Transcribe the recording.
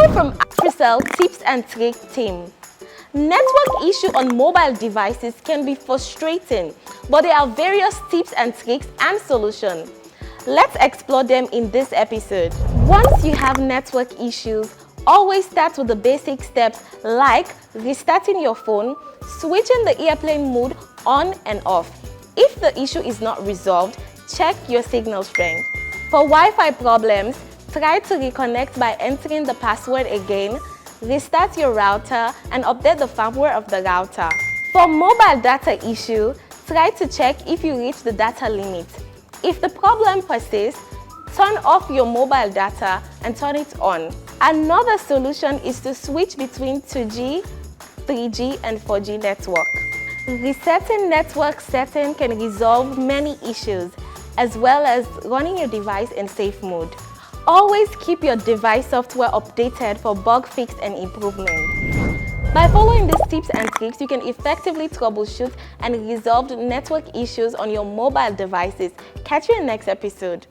Hi from Africell Tips and Tricks team. Network issue on mobile devices can be frustrating, but there are various tips and tricks and solutions. Let's explore them in this episode. Once you have network issues, always start with the basic steps like restarting your phone, switching the airplane mode on and off. If the issue is not resolved, check your signal strength. For Wi-Fi problems, try to reconnect by entering the password again, restart your router, and update the firmware of the router. For mobile data issue, try to check if you reach the data limit. If the problem persists, turn off your mobile data and turn it on. Another solution is to switch between 2G, 3G, and 4G network. Resetting network settings can resolve many issues, as well as running your device in safe mode. Always keep your device software updated for bug fix and improvement. By following these tips and tricks, you can effectively troubleshoot and resolve network issues on your mobile devices. Catch you in the next episode.